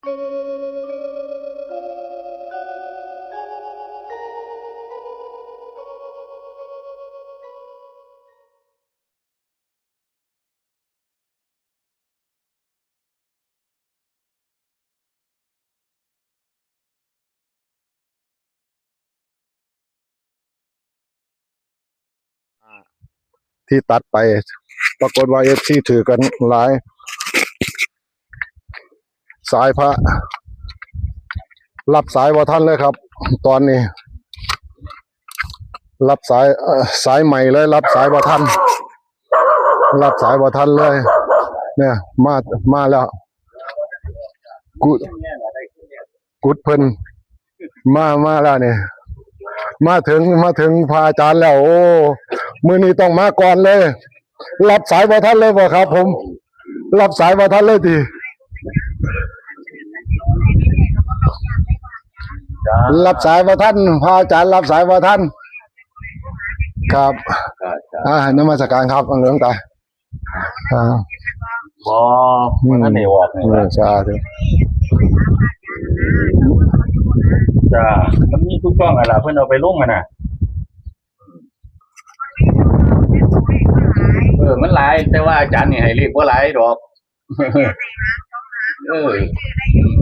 ที่ตัดไปปรากฏว่าเอฟซีถือกันหลายสายพระรับสายว่าท่านเลยครับตอนนี้รับสายสายใหม่เลยรับสายว่าท่านรับสายว่าท่านเลยเนี่ยมาแล้วกุดเพิ่นมาแล้วเนี่ยมาถึงพระอาจารย์แล้วโอ้มื้อนี้ต้องมาก่อนเลยรับสายว่าท่านเลยบ่ครับผมรับสายว่าท่านเลยทีรับสายว่าท่านพระอาจารย์รับสายว่าท่านครับนมัสการครับหลวงตาท่านเอวออกใช่จ้ามันมีทุกช่องอะไรเพื่อนเอาไปลงกันนะมันหลายแต่ว่าอาจารย์นี่ให้เรียกว่าหลายดอก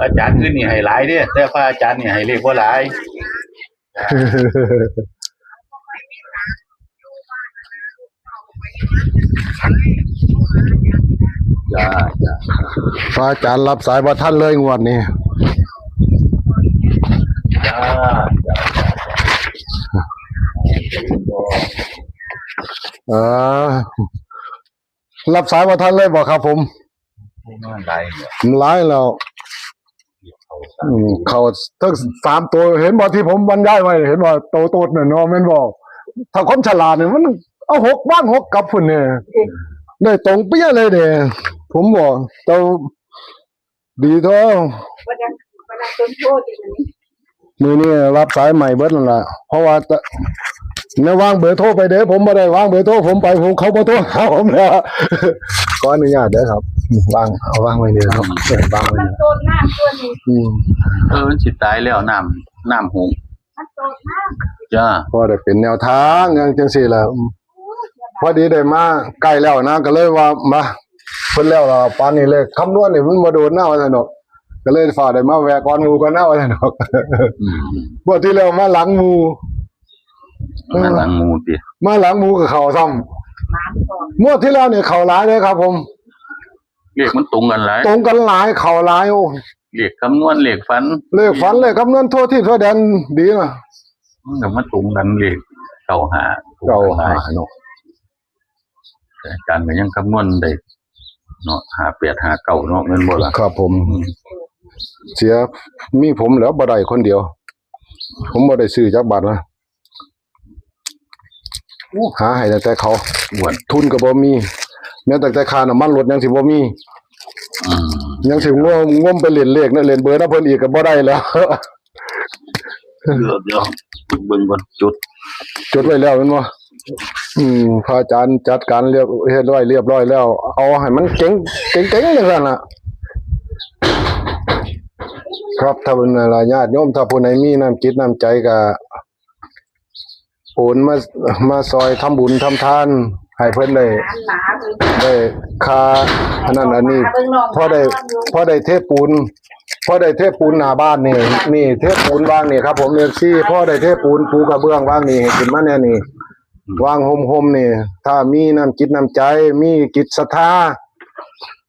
อาจารย์อื่นนี่ให้หลายเด้แต่พระอาจารย์นี่ให้เรียกว่าหลายจ้าพระอาจารย์รับสายว่าท่านเลยงวดนี้รับสายว่าท่านเลยบอกครับผมหลายแล้วเขาทั้ง3ตัวเห็นบอกที่ผมบรรยายไว้เห็นว่าโตๆเนี่ยเนาะแม่นบอกถ้าคนฉลาดเนี่ยมันเอา6บ้าง6กับพุ่นเนี่ยได้ตรงเปี้ยเลยเนี่ยผมบอกเตาดีท้อมือนี่รับสายใหม่เบิดนั่นแหละเพราะว่าเนี่ยวางเบอร์โทรไปเด้อผมไม่ได้วางเบอร์โทรผมไปผมเขาบ่โทรหาผมแล้วขออนุญาตเด้อครับวางไว้เด้อครับวางไว้มันโดนน้ำตัวนี้มันสิตายแล้วน้ำหงมันโดนน้ำจ้าพอได้เป็นแนวทางอย่างจังซี่ล่ะพอดีได้มาใกล้แล้วนะก็เลยว่ามาเพิ่นแล้วล่ะปานนี้เลขคำนวณนี่มันบ่โดนหน้าว่าซั่นดอกก็เลยฝากได้มาแวะก่อนหมู่ก่อนหน้าว่าซั่นดอกบ่ที่แล้วมาหลังหมู่มาหลังหมู่ติมาหลังหมู่กับเขาซ้ำงวดที่แล้วเนี่ยเขาหลายเลยครับผมเลขมันตรงกันหลายเขาหลายโอ้เลขคำนวณเลขฝันเลขคำนวณทั่วที่ทั่วแดนดีนะมันตรงกันเลขเก่าหาเนาะอาจารย์ก็ยังคำนวณได้เนาะ58 59เนาะแม่นบ่ล่ะครับผมเสียมีผมแล้วบ่ได้คนเดียวผมบ่ได้ซื้อจักบาทนะหาให้แต่เขาทุนก็บ่มีแม้แต่ค่าน้ำมันรถยังสิบ่มียังสิงมไปเล่นเลขนะเล่นเบอร์นะเพิ่นอีกก็บ่ได้แล้วเดี๋ยวเบิ่งก่อนจดไว้แล้วแม่นบ่พระอาจารย์จัดการเรียบร้อยแล้วเอาให้มันเก่งจังซั่นน่ะครับถ้าเพิ่นญาติโยมถ้าผู้ใดมีน้ำจิตน้ำใจก็โอนมาซอยทำบุญทำทานให้เพิ่นได้ค่าอันนั้นอันนี้พอได้เทปูนหน้าบ้านนี่เทปูนวางนี่ครับผมเรียกซี่พอได้เทปูนปูกระเบื้องวางนี่ให้ขึ้นมาแน่นี่วางโฮมนี่ถ้ามีน้ำจิตน้ำใจมีจิตศรัทธา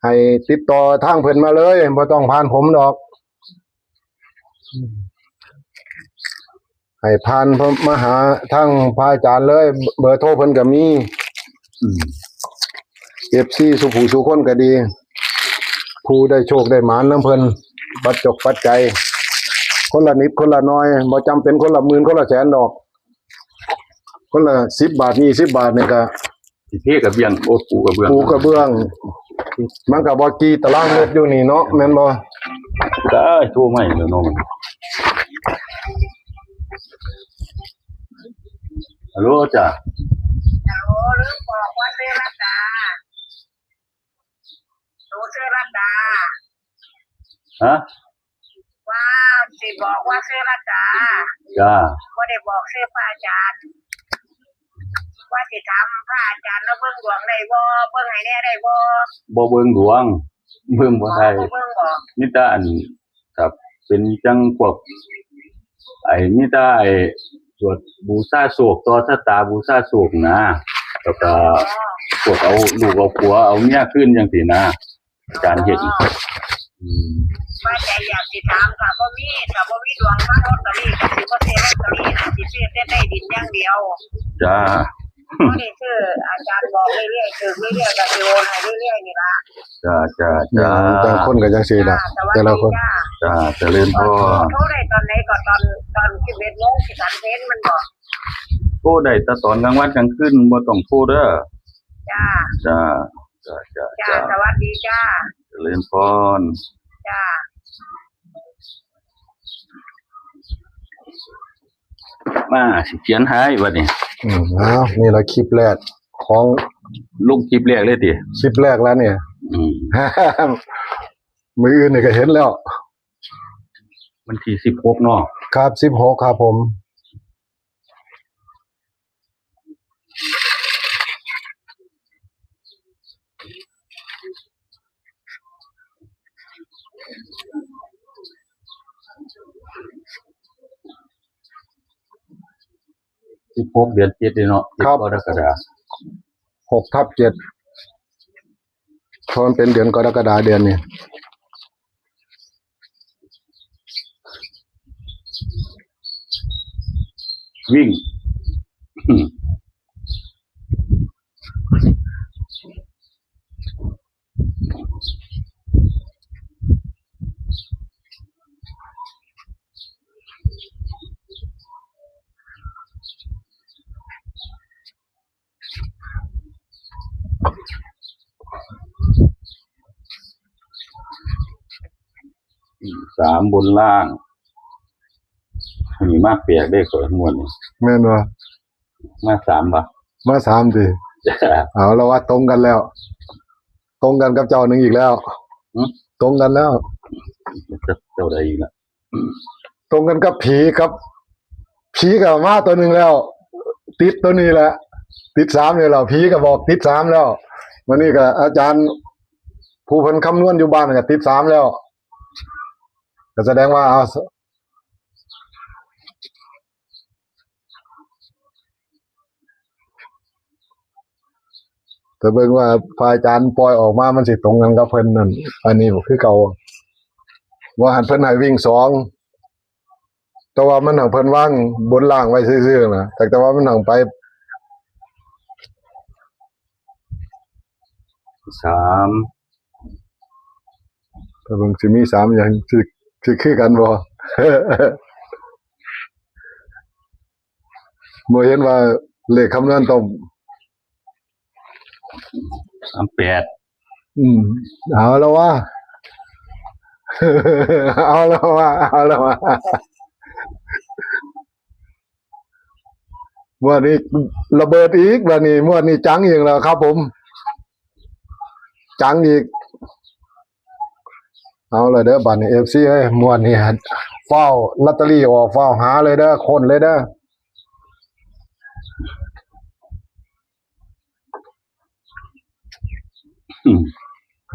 ให้ติดต่อทางเพิ่นมาเลยบ่ต้องผ่านผมดอกให้ผ่านมาหาทั้งพระอาจารย์เลยเบอร์โทรเพิ่นก็มีFC สุผู้สุคนก็ดีผู้ได้โชคได้หมานนำเพิ่นปัจจัยคนละนิดคนละน้อยบ่จำเป็นคนละหมื่นคนละแสนดอกคนละ10 บาท20 บาทนี่ก็สิเทกระเบียงโอ้ปูกระเบื้องมันก็บ่กี่ตารางเมตรอยู่นี่เนาะแม่นบ่ได้โทรใหม่แล้วเนาะฮัลโหลจ้ะลืมบอกว่าเซรัตดาโตเซรัตดาฮะ สิบอกว่าซื้อละจ้า จ้า บ่ได้บอกซื้อพระอาจารย์ว่าสิทำพระอาจารย์แล้วเบิ่งดวงได้บ่เบิ่งให้แน่ได้บ่ บ่เบิ่งดวงเบิ่งบ่ได้ บ่เบิ่งบ่ มีแต่อันครับเป็นจังพวกมีแต่สวดบูชาโศกต่อชะตาบูชาโศกนะแล้วก็พวกเอาลูกเอาผัวเอาเมียขึ้นจังซี่นะอาจารย์เฮ็ดว่าใจอยากสิถามค่ะบ่มีดวงมาลอตเตอรี่ก็สิบ่ซื้อลอตเตอรี่นะสิซื้อแต่ได้ดินอย่างเดียว จ้า บ่ได้ซื้ออาจารย์บอกเรื่อยๆถึงเรื่อยๆก็สิโอนให้เรื่อยๆนี่ล่ะ จ้า แต่ละคนก็จังซี่ล่ะแต่ละคน จ้าเจริญพร โทรได้ตอนไหนก็ตอน11 โมงสิสันเพลมันบอก โทรได้แต่ตอนกลางวันกลางคืนบ่ต้องโทรเด้อ จ้า จ้า จ้าสวัสดีจ้า เจริญพร จ้า มาสิเขียนให้บัดนี้ นี่ละคลิปแรกของ ลงคลิปแรกเลยติ คลิปแรกแล้วเนี่ย อืม มืออื่นนี่ก็เห็นแล้ว วันที่16เนาะ ครับ16ครับผม 16เดือน7เนาะ7กรกฎาคม 6/7เพราะมันเป็นเดือนกรกฎาเดือนนี้ วิ่ง 3บนล่างมีมากเปียกได้ข่อยม่วนนี่ แม่นบ่ มา3บ่ มา3ติ จ้า เอาแล้วว่าตรงกันแล้ว ตรงกันกับเจ้าหนึงอีกแล้วตรงกันแล้ว เจ้าใดอีกล่ะ ตรงกันกับผีกับมาตัวหนึงแล้ว ติดตัวนี้แหละติด3นี่แล้วผีก็บอกติด3แล้ววันนี้ก็อาจารย์ผู้เพิ่นคำนวณอยู่บ้านก็ติด3แล้วก็แสดงว่าแต่เบิ่งว่าพระอาจารย์ปล่อยออกมามันสิตรงกันกับเพิ่นนั่นอันนี้บ่คือเก่าว่าหันเพิ่นให้วิ่ง2แต่ว่ามันหังเพิ่นวางบนล่างไว้ซื่อๆนะแต่ว่ามันหังไป 3 แต่เบิ่งสิมี3อย่างสิคือกันบ่ บ่เห็นว่าเลขคำนวณต้อง 38 เอาแล้วว่า เอาแล้วว่าวันนี้ระเบิดอีกวันนี้วันนี้จังอีกแล้วครับผมจังอีกเอาเลยเด้อบัดนี้ FC เอ้ยม่วนนี่เฝ้าลอตเตอรี่ออกเฝ้าหาเลยเด้อคนเลยเด้อ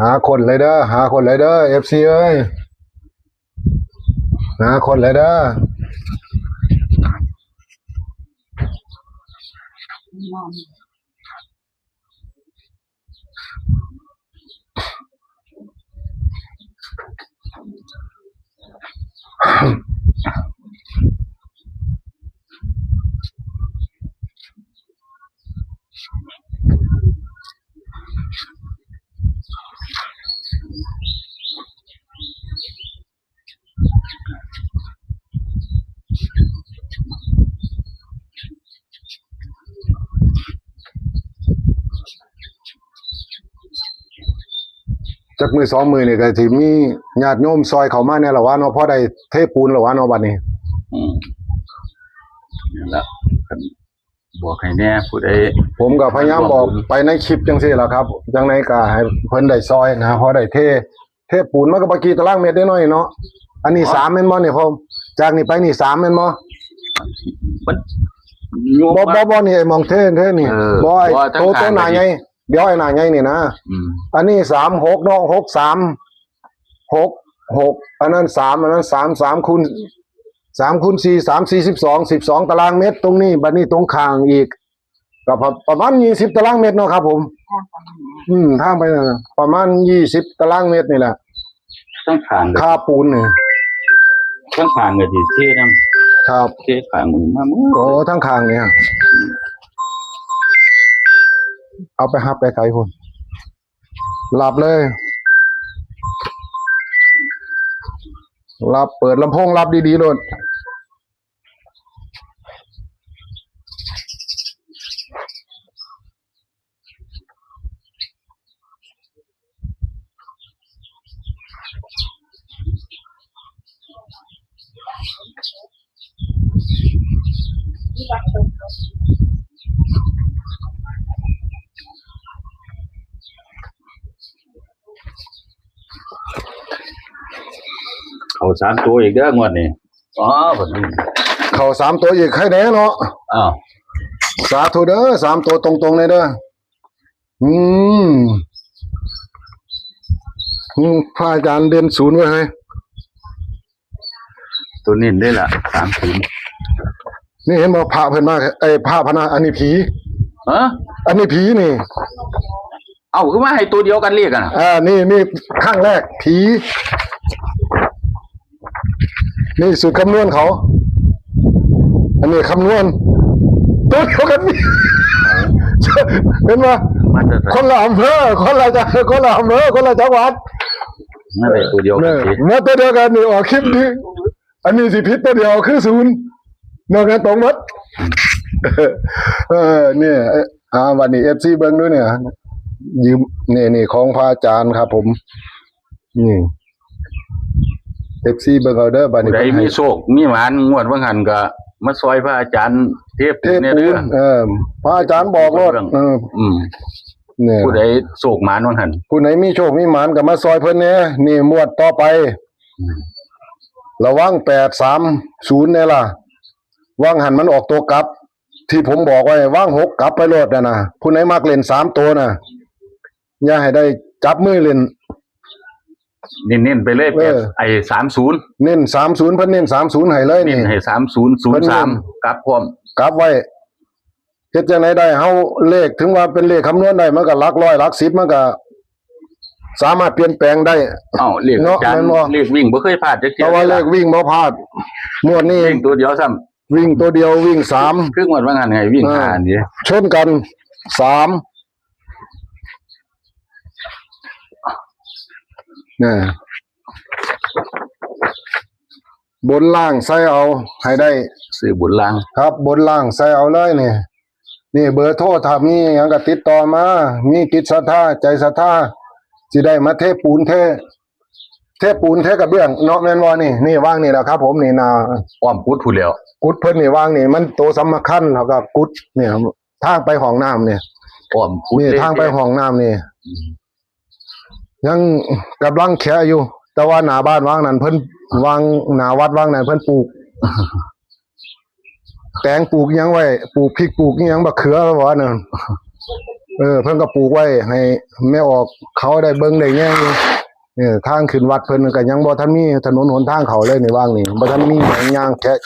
หาคนเลยเด้อ FC เอ้ยหาคนเลยเด้อจักมือ2มือนี่ก็สิมีญาติโยมซอยเข้ามาแน่ล่ะว่าเนาะพอได้เทปูนแล้วว่าเนาะบัดนี้ นี่ล่ะบอกให้แน่ผู้ใด ผมก็พยายามบอกไปในคลิปจังซี่ล่ะครับจังไดก็ให้เพิ่นได้ซอยนะพอได้เทปูนมันก็บ่กี่ตารางเมตรได้น้อยเนาะอันนี้3แม่นบ่เนี่ยผม จากนี่ไปนี่3แม่นบ่ มันโยม บ่นี่ไอ้มองเท่นี่ เออ บ่ไอ้ บ่ทั้ง โต ทาง หน้าใหญ่เดี๋ยวไอ้หน้าใหญ่นี่นะ อืม อันนี้36เนาะ6 อันนั้น3อันนั้น3คูณ4 12 ตารางเมตรตรงนี้บัดนี้ตรงข้างอีกก็ประมาณ20ตารางเมตรเนาะครับผมทางไปนั่นน่ะประมาณ20ตารางเมตรนี่แหละ ทั้งทางเลย ค่าปูนนี่ ทั้งทางก็สิเทนำ ครับ เททางมือมามือ โอ้ทั้งข้างนี่ฮะเอาไปหับไปไกลพุ่นหลับเลยหลับเปิดลำโพงหลับดีๆโลดเขา3ตัวอีกเด้องวดนี้อ๋อบัดนี้ เข้า3ตัวอีกใครแน่เนาะ อ้าว สาธุเด้อ3ตัวตรงๆเลยเด้อพระอาจารย์เด่นศูนย์ไว้ให้ ตัวนี้ได้ล่ะ30 นี่เห็นบ่พระเพิ่นมาไอ้พระพนะอันนี้ผี ฮะ อันนี้ผีนี่ เอ้าคือมาให้ตัวเดียวกันเรียกกันน่ะ นี่ข้างแรกผี นี่สูตรคำนวณเขา อันนี้คำนวณตัวเดียวกันนี่ เห็นไหม มาแต่ คนละอำเภอคนละจังหวัด มาได้ตัวเดียวกันสิ เมื่อตัวเดียวกันนี่ออกคลิปนี้อันนี้สิพิษตัวเดียวคือศูนย์นอกนั้นตรงหมดเนี่ยวันนี้ FC เบิ่งด้วยเนี่ยยืมนี่ของพระอาจารย์ครับผมนี่ FC เบิ่งเอาเด้อบัดนี้ ผู้ใดมีโชคมีหมานงวดว่าหันก็มาซอยพระอาจารย์เทพ เทพ เนี่ย ปู เด้อน พระอาจารย์บอกโลดอืม เนี่ย ผู้ใดโชคหมานว่าหัน ผู้ไหนมีโชคมีหมานก็มาซอยเพิ่นแหน่นี่หมวดต่อไป ระวัง830เนี่ยล่ะวางหันมันออกตัวกลับ ที่ผมบอกไว้วาง6กลับไปโลดนะผู้ไหนมักเล่น3ตัวน่ะอย่าให้ได้จับมือเล่น เน้นๆไปเลยไอ้30เน้น30เพิ่นเน้น30ให้เลย เน้ นี่ นให้3003กลับพร้อม กลับไว้เฮ็ดจังไดได้เฮาเลขถึงว่าเป็นเลขคำนวณได้มันก็หลักร้อยหลัก10มันก็สามารถเปลี่ยนแปลงได้ เอ้าเลขอาจารย์เลขวิ่งบ่เคยพลาดจักเที่ แต่ ย ว่าเลขวิ่งบ่พลาดงวดนี้ วิ่งตัวเดียวซ้ำ วิ่งตัวเดียววิ่ง3 คืองวดว่าหันให้วิ่ง5นี่ ชนกัน3เนี่ยบนล่างใส่เอาให้ได้ ซื้อบุญลาง ครับบนล่างใส่เอาเลยนี่เบอร์โทรถ้ามีหยังก็ติดต่อมามีจิตศรัทธาใจศรัทธาสิได้มาเทปูนเทปูนเทกระเบื้องเนาะแม่นบ่นี่วางนี่แหละครับ ผมนี่นา อ้อมพุดผู้แล้ว กุดเพิ่นนี่วางนี่มันโตสำคัญแล้วก็กุดเนี่ยทางไปห้องน้ำเนี่ย อ้อมพุด นี่ทางไปห้องน้ำนี่ยังกำลังแค่อยู่ แต่ว่าหน้าบ้านวางนั่นเพิ่นวางหน้าวัดวางนั่นเพิ่นปลูก แตงปลูกหยังไว้ปลูกพริกปลูกหยังบักเขือว่านั่นเพิ่นก็ปลูกไว้ให้แม่ออกเขาได้เบิ่งได้แง่อยู่เนี่ยทางขึ้นวัดเพิ่นก็ยังบ่ทันมีถนนหนทางเขาเลยในว่างนี่บ่ทันมีหยังย่างแคะ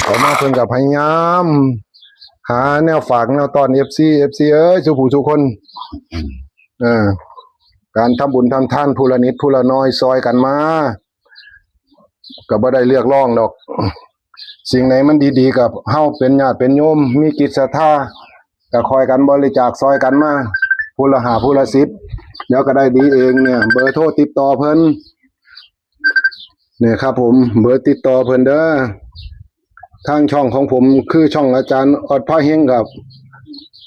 เขามาเพิ่นก็พยายามหาแนวฝากแนวต้อน FC เอ้ยสุผู้ทุกคนการทำบุญทำทานผู้ละนิดผู้ละน้อยซอยกันมาก็บ่ได้เรียกร้องดอกสิ่งไหนมันดีๆกับเฮาเป็นญาติเป็นโยมมีจิตศรัทธาก็คอยกันบริจาคซอยกันมาผู้ละ5ผู้ละ10เดี๋ยวก็ได้ดีเองเนี่ยเบอร์โทรติดต่อเพิ่นเนี่ยครับผมเบอร์ติดต่อเพิ่นเด้อทางช่องของผมคือช่องอาจารย์ออดพระเฮงครับ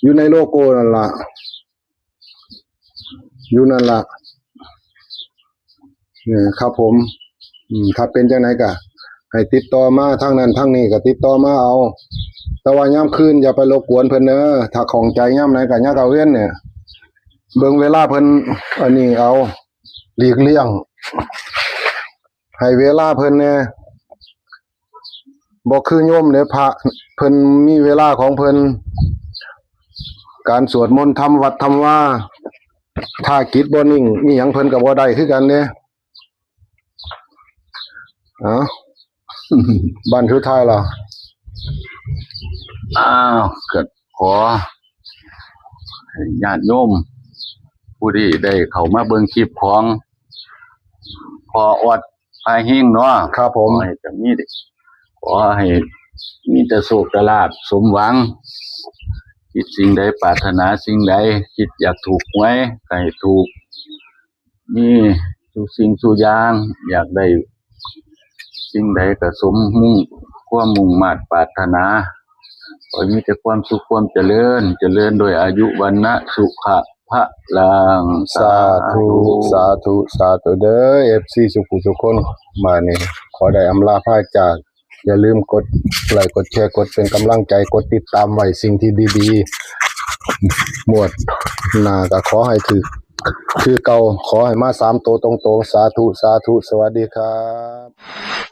อยู่ในโลโก้นั่นล่ะอยู่นั่นล่ะเนี่ยครับผมถ้าเป็นจังไหนก็ให้ติดต่อมาทางนั้นทางนี้ก็ติดต่อมาเอาแต่ว่ายามคืนอย่าไปรบกวนเพิ่นเด้อถ้าของใจยามไหนก็ยามตะเว้นเนี่ยเบิ่งเวลาเพิ่นอันนี้เอาหลีกเลี่ยงให้เวลาเพิ่นแน่ บ่คือโยมเด้พระเพิ่นมีเวลาของเพิ่นการสวดมนต์ทำวัดทำว่าถ้ากิจบ่นิ่งอีหยังเพิ่นก็บ่ได้คือกันเด้เอ้า บ้านสุดท้ายล่ะ อ้าวเกิดขอให้ญาติโยมผู้ที่ได้เข้ามาเบิ่งคลิปของพออดพาเฮงเนาะ ครับผม ขอให้จะมีขอให้มีแต่โชคแต่ลาภสมหวังคิดสิ่งใดปรารถนาสิ่งใดคิดอยากถูกหวยก็ให้ถูกมีทุกสิ่งทุกอย่างอยากได้สิ่งใดก็สมมุ่งความมุ่งมา่ปรารถนาขอให้มีแต่ความสุขความเจริญโดยอายุวันนะสุขะพระลัง สาธุสาธุสาธุเด้อ FC สุขุทุกคนมานี่ขอได้อำลาพระจากอย่าลืมกดไลค์กดแชร์กดเป็นกำลังใจกดติดตามไว้สิ่งที่ดีๆหมวดหน้าก็ขอให้ถือคือเก่าขอให้มา3ตัวตรงๆสาธุสาธุสวัสดีครับ